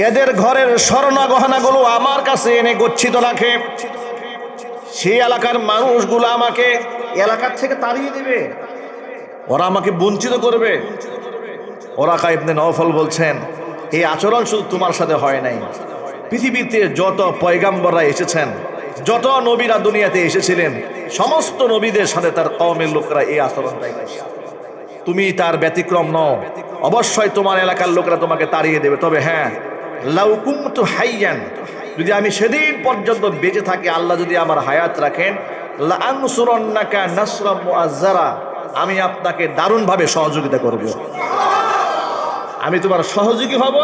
এদের ঘরের স্বর্ণ গহনাগুলো আমার কাছে এনে গচ্ছিত রাখে, সেই এলাকার মানুষগুলো আমাকে এলাকার থেকে তাড়িয়ে দিবে, ওরা আমাকে বঞ্চিত করবে। ওরাকা ইবনে নাওফাল বলছেন, এই আচরণ শুধু তোমার সাথে হয় নাই, পৃথিবীতে যত পয়গাম্বররা এসেছেন, যত নবীরা দুনিয়াতে এসেছিলেন, সমস্ত নবীদের সাথে তার কওমের লোকেরা এই আচরণটাই করছে। তুমি তার ব্যতিক্রম নও, অবশ্যই তোমার এলাকার লোকেরা তোমাকে তাড়িয়ে দেবে। তবে হ্যাঁ, লাউ কুনতু হাইয়ান, যদি আমি সেদিন পর্যন্ত বেঁচে থাকি, আল্লাহ যদি আমার হায়াত রাখেন, লা আনসুরান্নাকা নাসরাম মুআজ্জারা, আমি আপনাকে দারুণভাবে সহযোগিতা করব, আমি তোমার সহযোগী হব,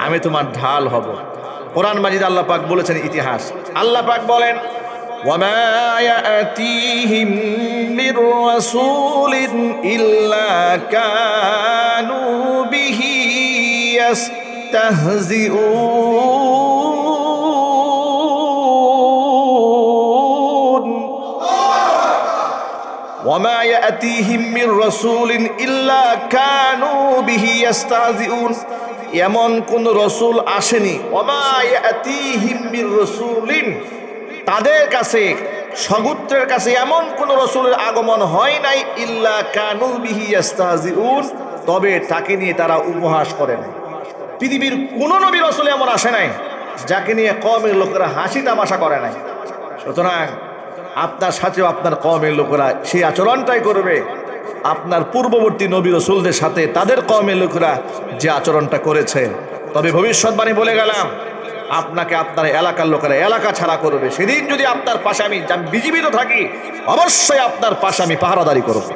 আমি তোমার ঢাল হব। কোরআন মাজিদ আল্লাহ পাক বলেছেন ইতিহাস, আল্লাহ পাক বলেন, ওয়ামা ইয়াতিহিম মির রাসূলিন ইল্লা কানু বিহি ইস্তাহজিউন। ওয়ামা ইয়াতিহিম মির রাসূলিন ইল্লা কানু বিহি ইস্তাহজিউন, এমন কোন রসুল আসেনি, ওয়ামা ইয়াতিহিম মির রাসূলিন, তাদের কাছে সগুত্রের কাছে এমন কোন রসুলের আগমন হয় নাই, ইল্লা কানু বিহি ইস্তাহজিউন, তবে তাকে নিয়ে তারা উপহাস করে নাই। পৃথিবীর কোন নবী রসুল এমন আসে নাই যাকে নিয়ে কওমের লোকেরা হাসি তামাশা করে নাই। সুতরাং আপনার সাথেও আপনার কওমের লোকেরা সেই আচরণটাই করবে, আপনার পূর্ববর্তী নবী রসুলদের সাথে তাদের কওমের লোকেরা যে আচরণটা করেছে। তবে ভবিষ্যৎবাণী বলে গেলাম, আপনাকে আপনার এলাকার লোকেরা এলাকা ছাড়া করবে। সেদিন যদি আপনার পাশে আমি বিজীবিত থাকি, অবশ্যই আপনার পাশে আমি পাহারাদারি করব।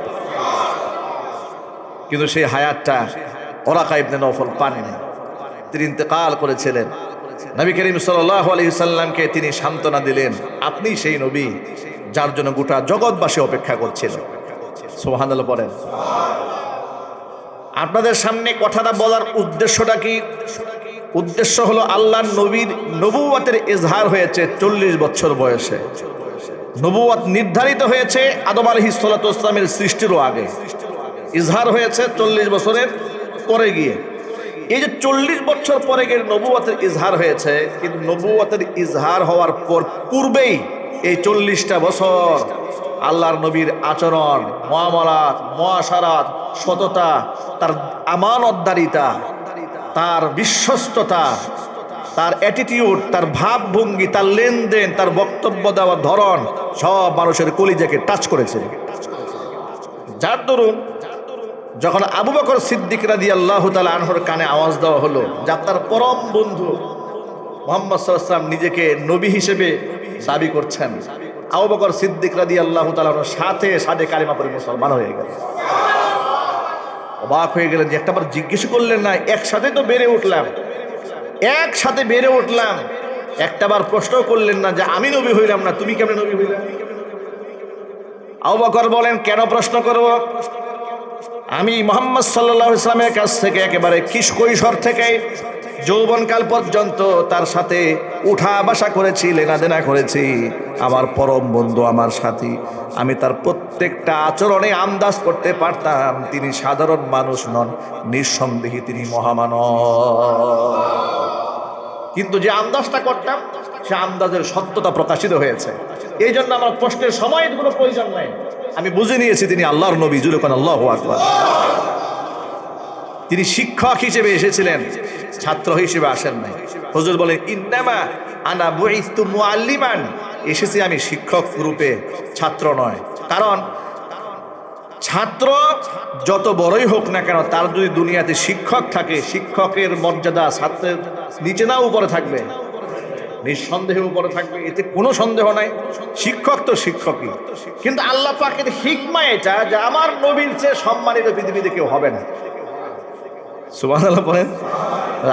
কিন্তু সেই হায়াতটা ওরাকা ইবনে নাওফাল পাননি, তিনি ইন্তেকাল করেছিলেন। নবী করিম সাল্লাল্লাহু আলাইহি সাল্লামকে তিনি সান্ত্বনা দিলেন, আপনি সেই নবী যার জন্য গোটা জগৎবাসী অপেক্ষা করছিল। সুবহানাল্লাহ পড়েন। আপনাদের সামনে কথাটা বলার উদ্দেশ্যটা কি? উদ্দেশ্য হলো আল্লাহর নবীর নবুয়তের ইজহার হয়েছে 40 বছর বয়সে। নবুয়ত নির্ধারিত হয়েছে আদম আলাইহিস সালাতু ওয়াস সালামের সৃষ্টিরও আগে, ইজহার হয়েছে 40 বছরের পরে গিয়ে। এই যে 40 বছর পরে গিয়ে নবুয়তের ইজহার হয়েছে, কিন্তু নবুয়তের ইজহার হওয়ার পূর্বেই এই 40টা বছর আল্লাহর নবীর আচরণ, মুআমালাত, মুআশারাত, সততা, তার আমানতদারিতা, তার বিশ্বস্ততা, তার অ্যাটিটিউড, তার ভাবভঙ্গি, তার লেনদেন, তার বক্তব্য দেওয়ার ধরন সব মানুষের কলিজাকে টাচ করেছে। যার দরুন যখন আবু বকর সিদ্দিক রাদিয়াল্লাহু তাআলা আনহুর কানে আওয়াজ দেওয়া হলো যে আপনার পরম বন্ধু মুহাম্মদ সাল্লাল্লাহু আলাইহি ওয়াসাল্লাম নিজেকে নবী হিসেবে দাবি করছেন, আবু বকর সিদ্দিক রাদিয়াল্লাহু তাআলা সাথে সাথে কালিমা পড়ে মুসলমান হয়ে গেল। অবাক হয়ে গেলেন যে একটাবার জিজ্ঞেস করলেন না, একসাথে তো বেড়ে উঠলাম, একসাথে বেড়ে উঠলাম, একটাবার প্রশ্ন করলেন না যে আমি নবী হইলাম না, তুমি কেমনে নবী হইলাম? আবু বকর বলেন, কেন প্রশ্ন করব? আমি মুহাম্মদ সাল্লাল্লাহু আলাইহি ওয়াসাল্লামের কাছ থেকে একেবারে কৈশোর থেকে যৌবনকাল পর্যন্ত তার সাথে উঠা বসা করেছি, লেনাদেনা করেছি। আমার পরম বন্ধু, আমার সাথী, আমি তার প্রত্যেকটা আচরণে আন্দাজ করতে পারতাম তিনি সাধারণ মানুষ নন, নিঃসন্দেহে তিনি মহামানব। কিন্তু যে আন্দাজটা করতাম সে আন্দাজের সত্যতা প্রকাশিত হয়েছে। এই জন্য আমার প্রশ্নের সময়ের কোনো প্রয়োজন নাই, আমি বুঝে নিয়েছি তিনি আল্লাহর নবী। জুরে কোন আল্লাহু আকবার। তিনি শিক্ষক হিসেবে এসেছিলেন, ছাত্র হিসেবে আসেন নাই। হুজুর বলেন, ইন্নামা আনা বুইস্তু মুআল্লিমান, এসেছি আমি শিক্ষক রূপে, ছাত্র নয়। কারণ ছাত্র যত বড়ই হোক না কেন, তার যদি দুনিয়াতে শিক্ষক থাকে, শিক্ষকের মর্যাদা ছাত্রের নিচে না উপরে থাকবে, নিঃসন্দেহে উপরে থাকবে, এতে কোনো সন্দেহ নাই। শিক্ষক তো শিক্ষকই, কিন্তু আল্লাহ পাকের হিকমা এটা যে আমার নবীর চেয়ে সম্মানিত পৃথিবীতে কেউ হবে না। সুবহানাল্লাহ বলেন।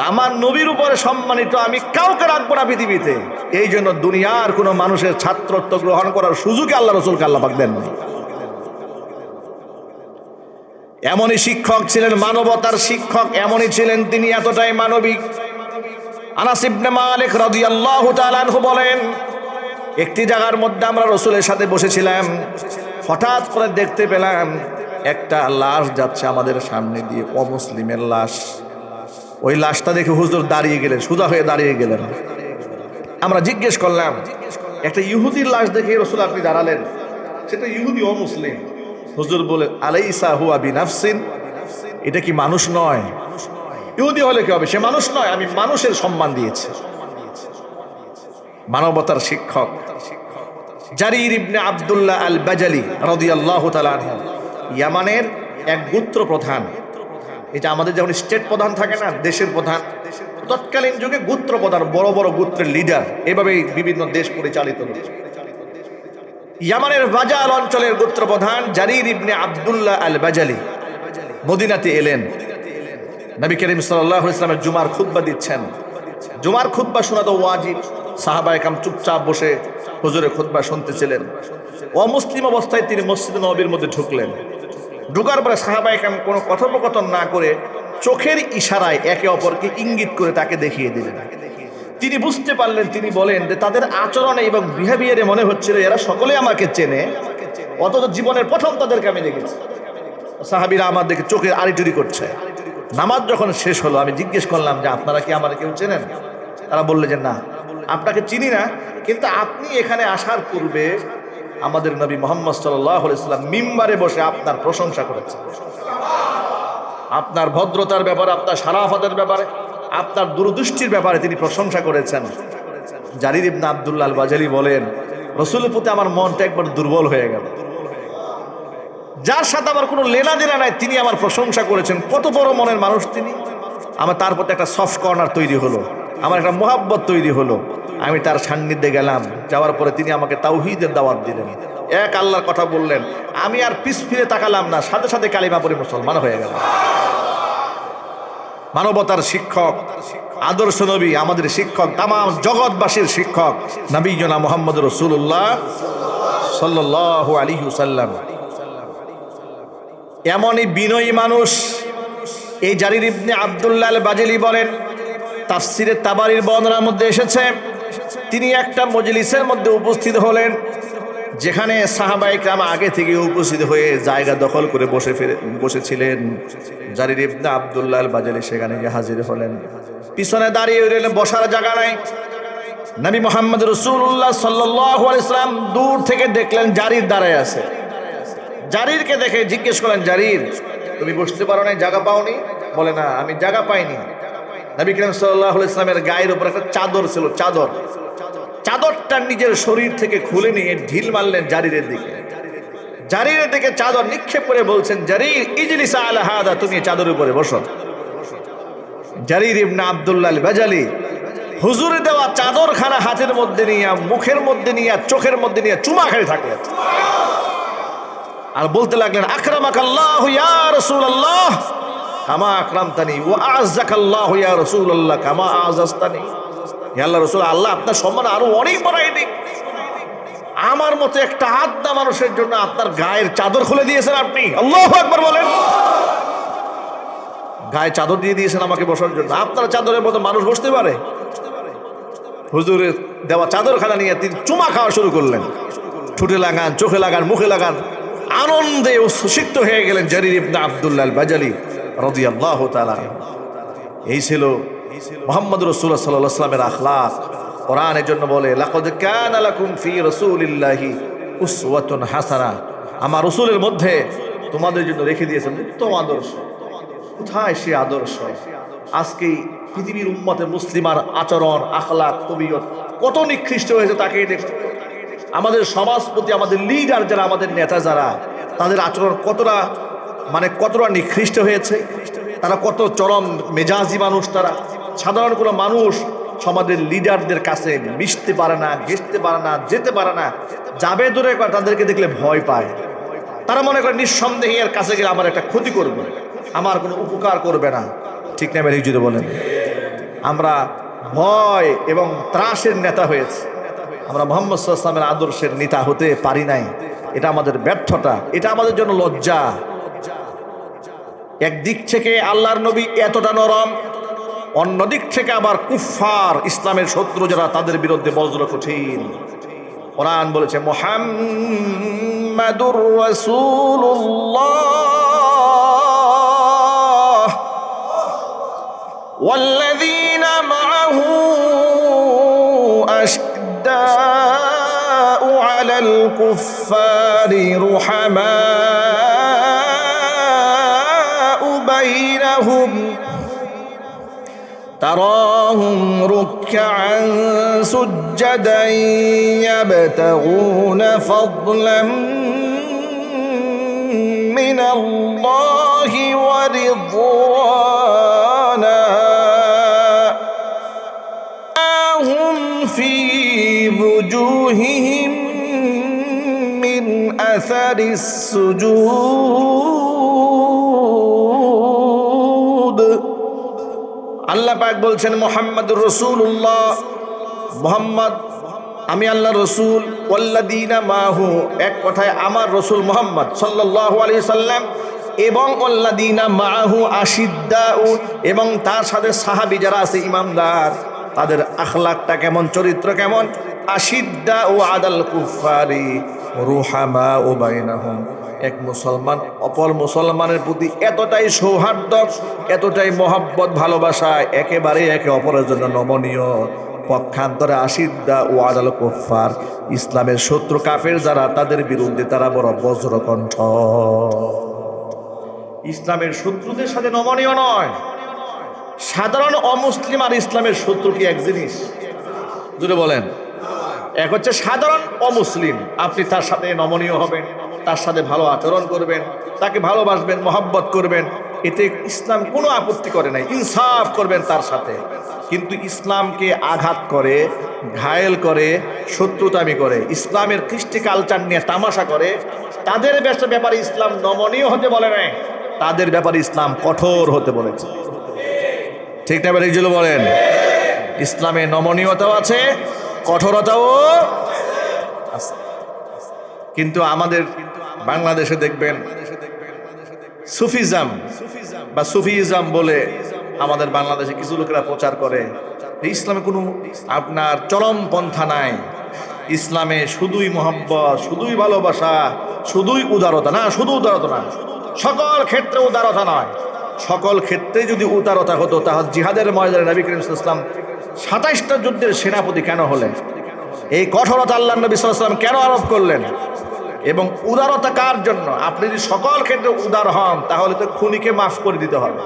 আমার নবীর উপরে সম্মানিত আমি কাউকে রাখবো না পৃথিবীতে। এই জন্য দুনিয়ার কোনো মানুষের ছাত্রত্ব গ্রহণ করার সুযোগ আল্লাহ রাসূলকে আল্লাহ পাক দেন। এমনই শিক্ষক ছিলেন, মানবতার শিক্ষক এমনই ছিলেন তিনি, এতটাই মানবিক। আনাস ইবনে মালিক রাদিয়াল্লাহু তাআলা আনহু বলেন, একটি জায়গার মধ্যে আমরা রাসূলের সাথে বসেছিলাম, হঠাৎ করে দেখতে পেলাম একটা লাশ যাচ্ছে আমাদের সামনে দিয়ে, অমুসলিমের লাশ। ওই লাশটা দেখে হুজুর দাঁড়িয়ে গেলেন, সোজা হয়ে দাঁড়িয়ে গেলেন। আমরা জিজ্ঞেস করলাম, একটা ইহুদির লাশ দেখে রাসূল আপনি দাঁড়ালেন, সেটা ইহুদি অমুসলিম। হুজুর বলে, আলাইসা হুয়া বিনাফসিন, এটা কি মানুষ নয়? ইহুদি হলে কি হবে, সে মানুষ নয়, আমি মানুষের সম্মান দিয়েছি। মানবতার শিক্ষক জারির ইবনে আব্দুল্লাহ আল বাজালি রাদিয়াল্লাহু তাআলা আনহু, ইয়ামানের এক গোত্র প্রধান। এটা আমাদের যেমন স্টেট প্রধান থাকে না, দেশের প্রধান, তৎকালীন যুগে গোত্র প্রধান, বড় বড় গোত্রের লিডার, এভাবেই বিভিন্ন দেশ পরিচালিত হতো। ইয়ামানের বাজাল অঞ্চলের গোত্র প্রধান জারির ইবনে আব্দুল্লাহ আল বাজালি মদিনাতে এলেন। নবী করিম সাল্লাল্লাহু আলাইহি ওয়াসাল্লামের জুমার খুতবা দিচ্ছেন। জুমার খুতবা শোনা তো ওয়াজিব। সাহাবায়ে কেরাম চুপচাপ বসে হুজুরের খুতবা শুনতেছিলেন। অমুসলিম অবস্থায় তিনি মসজিদ নববীর মধ্যে ঢুকলেন। ঢুকার পরে সাহাবায়ে কেরাম কোনো কথোপকথন না করে চোখের ইশারায় একে অপরকে ইঙ্গিত করে তাকে দেখিয়ে দিলেন। তিনি বুঝতে পারলেন, তিনি বলেন যে তাদের আচরণে এবং বিহেভিয়ারে মনে হচ্ছিল এরা সকলে আমাকে চেনে, অথচ জীবনের প্রথম তাদেরকে আমি দেখেছি। সাহাবীরা আমার দেখে চোখের আড়িটুরি করছে। নামাজ যখন শেষ হলো, আমি জিজ্ঞেস করলাম যে আপনারা কি আমার কেউ চেনেন? তারা বললে যে না, আপনাকে চিনি না, কিন্তু আপনি এখানে আসার পূর্বে আমাদের নবী মুহাম্মদ সাল্লাল্লাহু আলাইহি ওয়াসাল্লাম মিম্বারে বসে আপনার প্রশংসা করেছেন। আপনার ভদ্রতার ব্যাপারে, আপনার শারাফতের ব্যাপারে, আপনার দূরদৃষ্টির ব্যাপারে তিনি প্রশংসা করেছেন। জারির ইবনে আব্দুল্লাহ আল বাজালি বলেন, রাসূলের প্রতি আমার মনটা একবার দুর্বল হয়ে গেল। যার সাথে আমার কোনো লেনা দেনা নাই, তিনি আমার প্রশংসা করেছেন। কত বড় মনের মানুষ তিনি। আমার তার প্রতি একটা সফট কর্নার তৈরি হলো, আমার একটা মোহাব্বত তৈরি হলো। আমি তার সান্নিধ্যে গেলাম, যাওয়ার পরে তিনি আমাকে তাওহীদের দাওয়াত দিলেন, এক আল্লাহর কথা বললেন। আমি আর পিছ ফিরে তাকালাম না, সাথে সাথে কালিমা পড়ে মুসলমান হয়ে গেলাম। মানবতার শিক্ষক, আদর্শ নবী, আমাদের শিক্ষক, তামাম জগৎবাসীর শিক্ষক নবীনা মুহাম্মদ রাসূলুল্লাহ সাল্লাল্লাহু আলাইহি ওয়াসাল্লাম। এমনই বিনয়ী মানুষ। এই জারির ইবনে আব্দুল্লাহ আল বাজালি বলেন, তাফসিরে তাবারির বর্ণনার মধ্যে এসেছে, তিনি একটা মজলিসের মধ্যে উপস্থিত হলেন, যেখানে সাহাবায়ে কেরাম আগে থেকে উপস্থিত হয়ে জায়গা দখল করে বসেছিলেন। জারির ইবনে আব্দুল্লাহ আল বাজালি সেখানে গিয়ে হাজির হলেন। পিছনে দাঁড়িয়ে রইলেন, বসার জায়গা নাই। নবী মুহাম্মদ রাসূলুল্লাহ সাল্লাল্লাহু আলাইহি সাল্লাম দূর থেকে দেখলেন জারির দাঁড়ায় আছে। জারিরকে দেখে জিজ্ঞেস করলেন, জারির তুমি বসতে পারো না, জায়গা পাওনি? বলে না, আমি জায়গা পাইনি। নবী করিম সাল্লাল্লাহু আলাইহি সাল্লামের গায়ের উপর একটা চাদর ছিল, চাদরটা নিজের শরীর থেকে খুলে নিয়ে ঢিল মারলেন জারিরের দিকে। জারিরের দিকে চাদর নিক্ষেপ করে বলছেন, জারির ইজলিস আলা হাদা, তুমি চাদরের উপরে বসো। জারির ইবনে আব্দুল্লাহ আল বাজালি হুজুরে দেওয়া চাদরখানা হাতের মধ্যে নিয়ে, মুখের মধ্যে নিয়ে, চোখের মধ্যে নিয়ে চুমা খেয়ে থাকলেন আর বলতে লাগলেন, আকরামাকাল্লাহু ইয়া রাসূলুল্লাহ কামা আকরামতানি ওয়া আ'আযাকাল্লাহু ইয়া রাসূলুল্লাহ কামা আ'আযাস্তানি। হে আল্লাহর রাসূল, আল্লাহ আপনার সম্মান আরো অনেক বাড়াই দিক। আমার মতো একটা আদনা মানুষের জন্য আপনার গায়ের চাদর খুলে দিয়েছেন আপনি। আল্লাহু আকবার বলেন। গায়ে চাদর দিয়ে দিয়েছেন আমাকে বসার জন্য। আপনার চাদরের মতো মানুষ বসতে পারে? হুজুরের দেওয়া চাদরখানা নিয়ে তিনি চুমা খাওয়া শুরু করলেন। ঠোঁটে লাগান, চোখে লাগান, মুখে লাগান, আনন্দে উচ্ছ্বসিত হয়ে গেলেন জারির ইবনে আব্দুল্লাহ আল বাজালি রাদিয়াল্লাহু তাআলা। এই ছিল মুহাম্মদ রাসূলুল্লাহ সাল্লাল্লাহু আলাইহি ওয়াসাল্লামের আখলাক। কোরআন এর জন্য বলে, লাকাদ কানা লাকুম ফি রাসূলিল্লাহি উসওয়াতুন হাসানা, আমার রাসূলের মধ্যে তোমাদের জন্য রেখে দিয়েছেন উত্তম আদর্শ। কোথায় সে আদর্শ? আজকে পৃথিবীর উম্মতে মুসলিমার আচরণ, আখলাক, তবিয়ত কত নিকৃষ্ট হয়েছে তাকে দেখো। আমাদের সমাজপতি, আমাদের লিডার যারা, আমাদের নেতা যারা, তাদের আচরণ কতটা নিকৃষ্ট হয়েছে। তারা কত চরম মেজাজি মানুষ। তারা সাধারণ কোনো মানুষ সমাজের লিডারদের কাছে মিশতে পারে না, ঘেঁষতে পারে না, যেতে পারে না, যাবে দূরে তাদেরকে দেখলে ভয় পায়। তারা মনে করে নিঃসন্দেহে এর কাছে গেলে আমার একটা ক্ষতি করবে, আমার কোনো উপকার করবে না। ঠিক না ভাই? যদি বলেন আমরা ভয় এবং ত্রাসের নেতা হয়েছে, আমরা মুহাম্মদ সাল্লাল্লাহু আলাইহি ওয়াসাল্লামের আদর্শের নেতা হতে পারি নাই। এটা আমাদের ব্যর্থতা, এটা আমাদের জন্য লজ্জা। একদিক থেকে আল্লাহর নবী এতটা নরম, অন্য দিক থেকে আবার কুফফার, ইসলামের শত্রু যারা, তাদের বিরুদ্ধে বজ্র কঠিন। কোরআন বলেছে, মুহাম্মাদুর রাসূলুল্লাহ ওয়াল্লাযীনা মাআহু আশিদ্দাউ আলাল কুফফারি রুহামাউ বাইনাহুম تراهم ركعا سجدا يبتغون فضلا من الله ورضوانا هم في وجوههم من أثر السجود। আল্লাহ পাক বলছেন, মুহাম্মাদুর রাসূলুল্লাহ, মুহাম্মদ আমি আল্লাহ রসুল, ওয়াল্লাযীনা মাহু এক কথায় আমার রসুল মুহাম্মদ সাল্লাল্লাহু আলাইহি সাল্লাম, এবং ওয়াল্লাযীনা মাহু আশিদ্দাউ, এবং তার সাথে সাহাবী যারা আছে ইমানদার, তাদের আখলাকটা কেমন, চরিত্র কেমন। আশিদ্দাউ আলাল কুফফারি রুহামাউ বাইনাহুম, এক মুসলমান অপর মুসলমানের প্রতি এতটাই সৌহার্দ্য, এতটাই মহব্বত, ভালোবাসা, একেবারে একে অপরের জন্য নমনীয়। পক্ষান্তরে আশিদ্দা ও আদাল কুফফার, ইসলামের শত্রু কাফের যারা, তাদের বিরুদ্ধে তারা বড় বজ্রকণ্ঠ। ইসলামের শত্রুদের সাথে নমনীয় নয়। সাধারণ অমুসলিম আর ইসলামের শত্রু কি এক জিনিস? যদি বলেন, এক হচ্ছে সাধারণ অমুসলিম, আপনি তার সাথে নমনীয় হবেন, তার সাথে ভালো আচরণ করবেন, তাকে ভালোবাসবেন, মহব্বত করবেন, এতে ইসলাম কোনো আপত্তি করে নাই, ইনসাফ করবেন তার সাথে। কিন্তু ইসলামকে আঘাত করে, ঘায়েল করে, শত্রুতামি করে, ইসলামের কৃষ্টি কালচার নিয়ে তামাশা করে, তাদের ব্যাপারে ইসলাম নমনীয় হতে বলে নাই, তাদের ব্যাপারে ইসলাম কঠোর হতে বলেছে। ঠিক না ভাই? যেগুলো বলেন, ইসলামে নমনীয়তাও আছে, কঠোরতাও আছে। কিন্তু আমাদের বাংলাদেশে দেখবেন সুফিজম বা সুফিজম বলে আমাদের বাংলাদেশে কিছু লোকেরা প্রচার করে ইসলামে কোনো আপনার চরম পন্থা নাই, ইসলামে শুধুই মহব্বত, শুধুই ভালোবাসা, শুধুই উদারতা। না, শুধু উদারতা না, সকল ক্ষেত্রে উদারতা নয়। সকল ক্ষেত্রেই যদি উদারতা হতো, তাহলে জিহাদের ময়দানে নবী করিম সাল্লাল্লাহু আলাইহি ওয়াসাল্লাম 27টা যুদ্ধের সেনাপতি কেন হলেন? এই কঠোরতা আল্লাহ নবী সাল্লাল্লাহু আলাইহি ওয়াসাল্লাম কেন আরোপ করলেন? এবং উদারতা কার জন্য? আপনি যদি সকল ক্ষেত্রে উদার হন, তাহলে তো খুনিকে মাফ করে দিতে হবে।